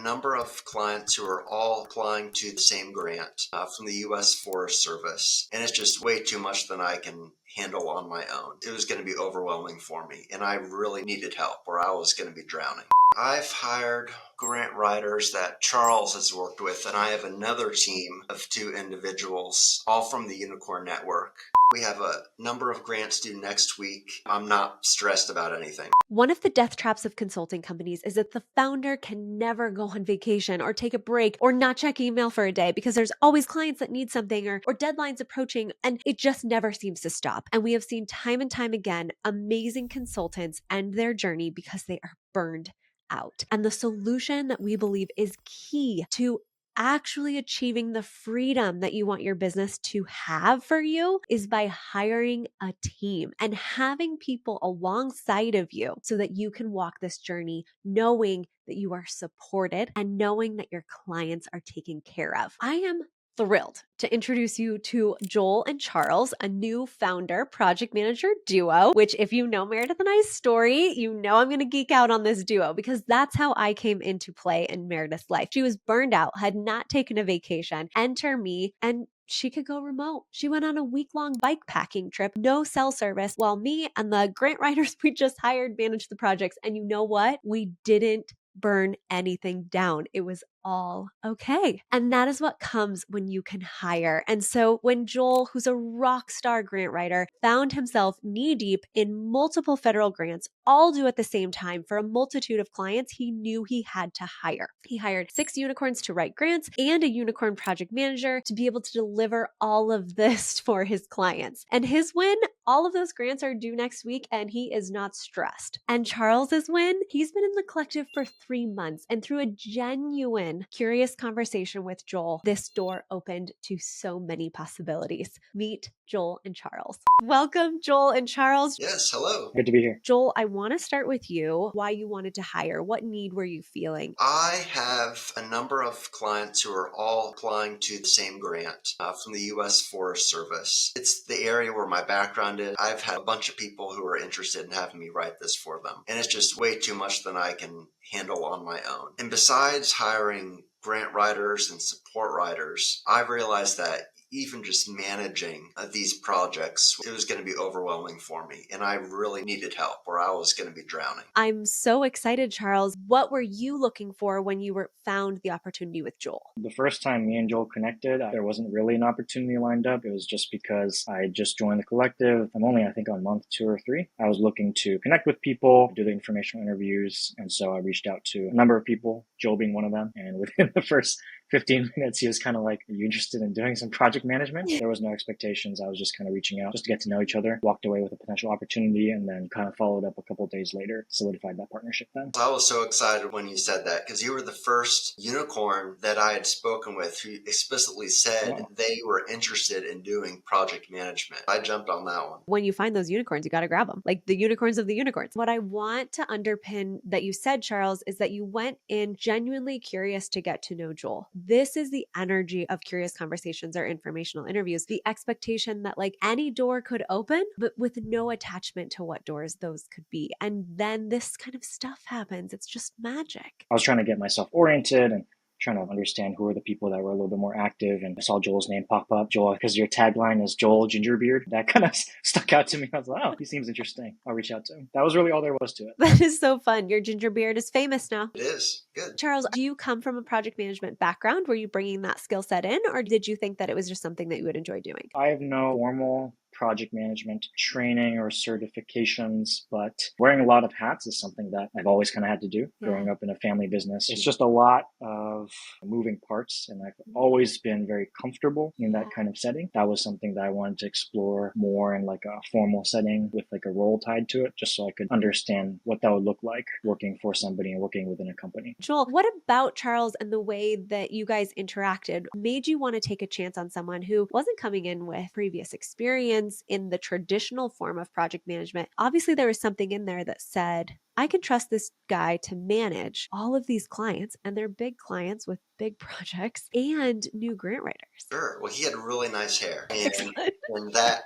number of clients who are all applying to the same grant from the U.S. Forest Service, and it's just way too much than I can handle on my own. It was going to be overwhelming for me, and I really needed help or I was going to be drowning. I've hired grant writers that Charles has worked with, and I have another team of 2 individuals, all from the Unicorn Network. We have a number of grants due next week. I'm not stressed about anything. One of the death traps of consulting companies is that the founder can never go on vacation or take a break or not check email for a day because there's always clients that need something or deadlines approaching, and it just never seems to stop. And we have seen time and time again amazing consultants end their journey because they are burned out. And the solution that we believe is key to actually achieving the freedom that you want your business to have for you is by hiring a team and having people alongside of you so that you can walk this journey knowing that you are supported and knowing that your clients are taken care of. I am thrilled to introduce you to Joel and Charles, a new founder project manager duo, which if you know Meredith and I's story, you know I'm going to geek out on this duo because that's how I came into play in Meredith's life. She was burned out, had not taken a vacation, enter me, and she could go remote. She went on a week-long bike packing trip, no cell service, while me and the grant writers we just hired managed the projects. And you know what? We didn't burn anything down. It was all okay. And that is what comes when you can hire. And so when Joel, who's a rock star grant writer, found himself knee deep in multiple federal grants, all due at the same time for a multitude of clients, he knew he had to hire. He hired 6 unicorns to write grants and a unicorn project manager to be able to deliver all of this for his clients. And his win, all of those grants are due next week and he is not stressed. And Charles's win, he's been in the collective for 3 months, and through a genuine, curious conversation with Joel, this door opened to so many possibilities. Meet Joel and Charles. Welcome, Joel and Charles. Yes, hello. Good to be here. Joel, I want to start with you. Why you wanted to hire? What need were you feeling? I have a number of clients who are all applying to the same grant from the U.S. Forest Service. It's the area where my background is. I've had a bunch of people who are interested in having me write this for them, and it's just way too much than I can handle on my own. And besides hiring grant writers and support writers, I've realized that even just managing these projects, it was going to be overwhelming for me. And I really needed help or I was going to be drowning. I'm so excited, Charles. What were you looking for when you found the opportunity with Joel? The first time me and Joel connected, there wasn't really an opportunity lined up. It was just because I just joined the collective. I'm only, I think, on month 2 or 3. I was looking to connect with people, do the informational interviews. And so I reached out to a number of people, Joel being one of them. And within the first 15 minutes, he was kind of like, are you interested in doing some project management? There was no expectations. I was just kind of reaching out just to get to know each other, walked away with a potential opportunity, and then kind of followed up a couple of days later, solidified that partnership then. I was so excited when you said that because you were the first unicorn that I had spoken with who explicitly said they were interested in doing project management. I jumped on that one. When you find those unicorns, you got to grab them, like the unicorns of the unicorns. What I want to underpin that you said, Charles, is that you went in genuinely curious to get to know Joel. This is the energy of curious conversations or informational interviews. The expectation that like any door could open, but with no attachment to what doors those could be. And then this kind of stuff happens. It's just magic. I was trying to get myself oriented and trying to understand who are the people that were a little bit more active. And I saw Joel's name pop up. Joel, because your tagline is Joel Gingerbeard. That kind of stuck out to me. I was like, oh, he seems interesting. I'll reach out to him. That was really all there was to it. That is so fun. Your ginger beard is famous now. It is. Good. Charles, do you come from a project management background? Were you bringing that skill set in, or did you think that it was just something that you would enjoy doing? I have no formal project management training or certifications, but wearing a lot of hats is something that I've always kind of had to do growing up in a family business. It's just a lot of moving parts, and I've always been very comfortable in that kind of setting. That was something that I wanted to explore more in like a formal setting with like a role tied to it, just so I could understand what that would look like working for somebody and working within a company. Joel, what about Charles and the way that you guys interacted made you want to take a chance on someone who wasn't coming in with previous experience in the traditional form of project management? Obviously, there was something in there that said, I can trust this guy to manage all of these clients, and they're big clients with big projects and new grant writers. Sure. Well, he had really nice hair, and Excellent. that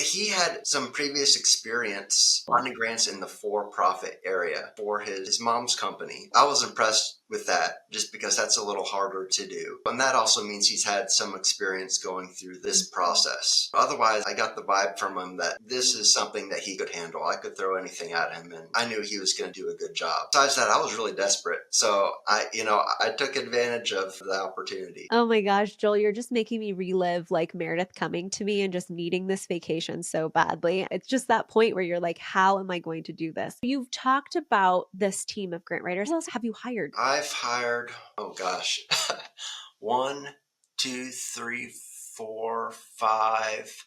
he had some previous experience finding grants in the for-profit area for his mom's company. I was impressed with that just because that's a little harder to do. And that also means he's had some experience going through this process. Otherwise, I got the vibe from him that this is something that he could handle. I could throw anything at him and I knew he was going to do a good job. Besides that, I was really desperate. So I took advantage of the opportunity. Oh my gosh, Joel, you're just making me relive like Meredith coming to me and just needing this vacation so badly. It's just that point where you're like, how am I going to do this? You've talked about this team of grant writers. Who else have you hired? I've hired, oh gosh, 1, 2, 3, 4,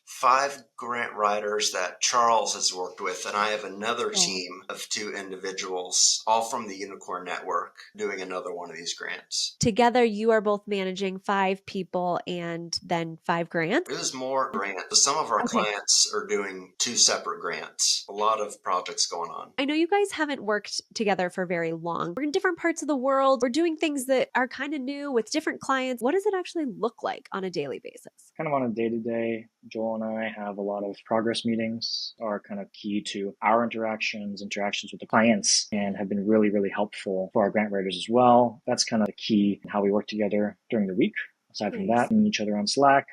5 grant writers that Charles has worked with, and I have another team of 2 individuals, all from the Unicorn Network, doing another one of these grants. Together, you are both managing 5 people and then 5 grants? It was more grants. Some of our clients are doing 2 separate grants. A lot of projects going on. I know you guys haven't worked together for very long. We're in different parts of the world. We're doing things that are kind of new with different clients. What does it actually look like on a daily basis? Kind of on a day-to-day, Joel and I have a lot of progress meetings are kind of key to our interactions with the clients, and have been really, really helpful for our grant writers as well. That's kind of the key in how we work together during the week. Aside from that, meeting each other on Slack.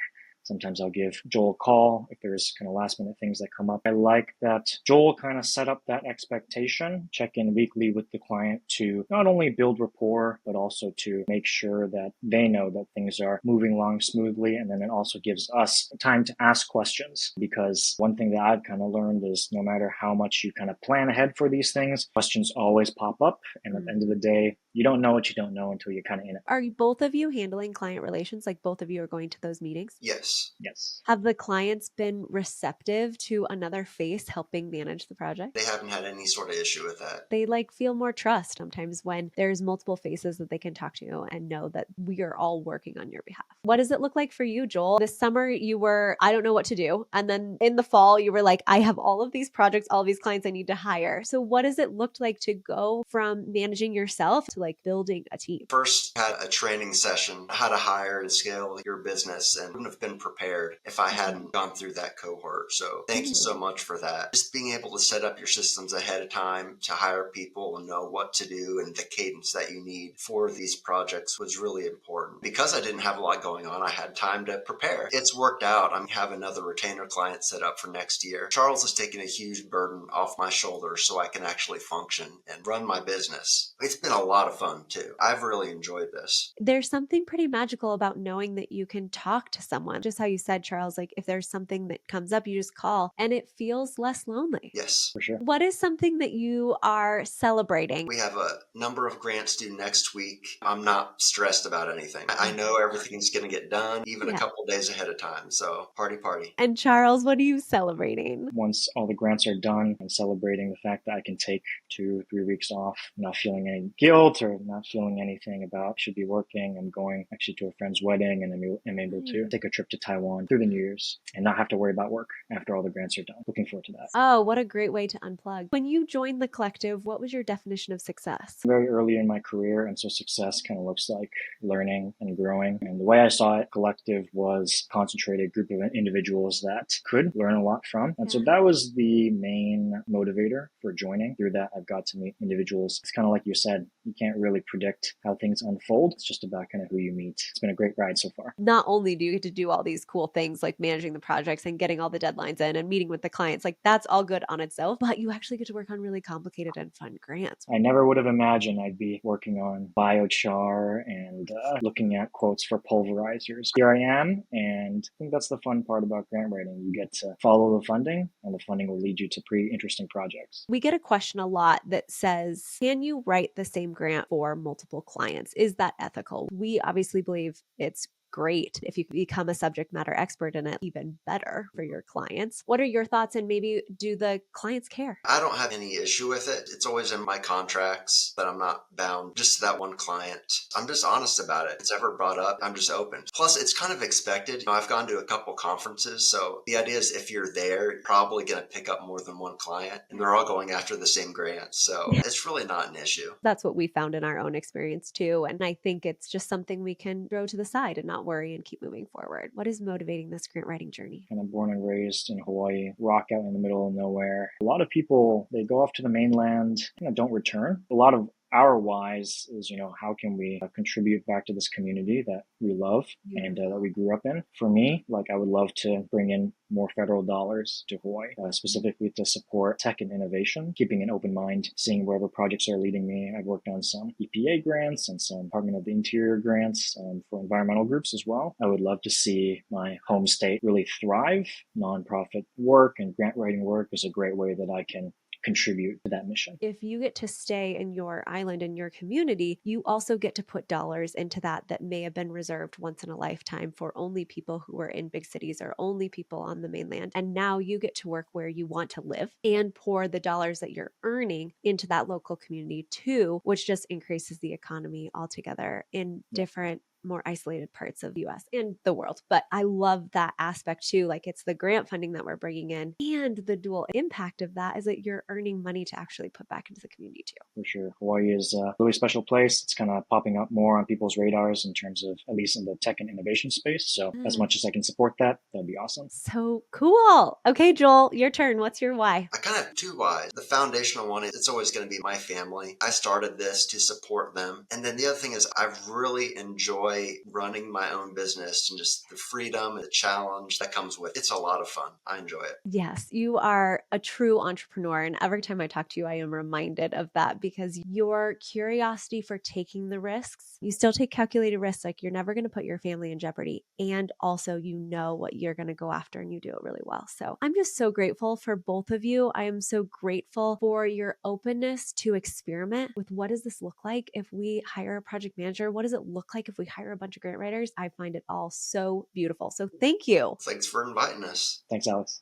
Sometimes I'll give Joel a call if there's kind of last minute things that come up. I like that Joel kind of set up that expectation, check in weekly with the client to not only build rapport, but also to make sure that they know that things are moving along smoothly. And then it also gives us time to ask questions, because one thing that I've kind of learned is no matter how much you kind of plan ahead for these things, questions always pop up. And at the end of the day, you don't know what you don't know until you're kind of in it. Are both of you handling client relations? Like both of you are going to those meetings? Yes. Yes. Have the clients been receptive to another face helping manage the project? They haven't had any sort of issue with that. They like feel more trust sometimes when there's multiple faces that they can talk to and know that we are all working on your behalf. What does it look like for you, Joel? This summer you were, I don't know what to do. And then in the fall, you were like, I have all of these projects, all of these clients I need to hire. So what does it look like to go from managing yourself to like building a team? First, had a training session, how to hire and scale your business, and wouldn't have been prepared if I hadn't gone through that cohort. So thank you so much for that. Just being able to set up your systems ahead of time to hire people and know what to do and the cadence that you need for these projects was really important. Because I didn't have a lot going on, I had time to prepare. It's worked out. I have another retainer client set up for next year. Charles has taken a huge burden off my shoulders so I can actually function and run my business. It's been a lot of fun too. I've really enjoyed this. There's something pretty magical about knowing that you can talk to someone. Just how you said, Charles, like if there's something that comes up, you just call and it feels less lonely. Yes. For sure. What is something that you are celebrating? We have a number of grants due next week. I'm not stressed about anything. I know everything's going to get done even a couple days ahead of time. So party. And Charles, what are you celebrating? Once all the grants are done, I'm celebrating the fact that I can take 2 or 3 weeks off, not feeling any guilt or not feeling anything about should be working. I'm going actually to a friend's wedding, and I'm able to take a trip to Taiwan through the New Year's and not have to worry about work after all the grants are done. Looking forward to that. Oh, what a great way to unplug. When you joined the collective, what was your definition of success? Very early in my career, and so success kind of looks like learning and growing. And the way I saw it, collective was a concentrated group of individuals that could learn a lot from. And so that was the main motivator for joining. Through that, I've got to meet individuals. It's kind of like you said, you can't really predict how things unfold. It's just about kind of who you meet. It's been a great ride so far. Not only do you get to do all these cool things like managing the projects and getting all the deadlines in and meeting with the clients, like that's all good on itself, but you actually get to work on really complicated and fun grants. I never would have imagined I'd be working on biochar and looking at quotes for pulverizers. Here I am, and I think that's the fun part about grant writing. You get to follow the funding, and the funding will lead you to pretty interesting projects. We get a question a lot that says, can you write the same grant for multiple clients? Is that ethical? We obviously believe it's great. If you become a subject matter expert in it, even better for your clients. What are your thoughts, and maybe do the clients care? I don't have any issue with it. It's always in my contracts that I'm not bound just to that one client. I'm just honest about it. If it's ever brought up, I'm just open. Plus, it's kind of expected. I've gone to a couple conferences, so the idea is if you're there, you're probably going to pick up more than one client, and they're all going after the same grant. So it's really not an issue. That's what we found in our own experience too. And I think it's just something we can throw to the side and not worry and keep moving forward. What is motivating this grant writing journey? And I'm born and raised in Hawaii, rock out in the middle of nowhere. A lot of people, they go off to the mainland, don't return. A lot of our whys is, how can we contribute back to this community that we love and that we grew up in? For me, I would love to bring in more federal dollars to Hawaii, specifically to support tech and innovation, keeping an open mind, seeing wherever projects are leading me. I've worked on some EPA grants and some Department of the Interior grants for environmental groups as well. I would love to see my home state really thrive. Nonprofit work and grant writing work is a great way that I can contribute to that mission. If you get to stay in your island, in your community, you also get to put dollars into that may have been reserved once in a lifetime for only people who are in big cities or only people on the mainland. And now you get to work where you want to live and pour the dollars that you're earning into that local community too, which just increases the economy altogether in different more isolated parts of the US and the world. But I love that aspect too. It's the grant funding that we're bringing in, and the dual impact of that is that you're earning money to actually put back into the community too. For sure. Hawaii is a really special place. It's kind of popping up more on people's radars in terms of, at least in the tech and innovation space. So as much as I can support that, that'd be awesome. So cool. Okay, Joel, your turn. What's your why? I kind of have two whys. The foundational one is it's always going to be my family. I started this to support them. And then the other thing is I really enjoy running my own business and just the freedom and the challenge that comes with it. It's a lot of fun. I enjoy it. Yes, you are a true entrepreneur. And every time I talk to you, I am reminded of that, because your curiosity for taking the risks, you still take calculated risks. You're never going to put your family in jeopardy. And also, what you're going to go after, and you do it really well. So I'm just so grateful for both of you. I am so grateful for your openness to experiment with what does this look like if we hire a project manager? What does it look like if we hire a bunch of grant writers? I find it all so beautiful. So thank you. Thanks for inviting us. Thanks, Alex.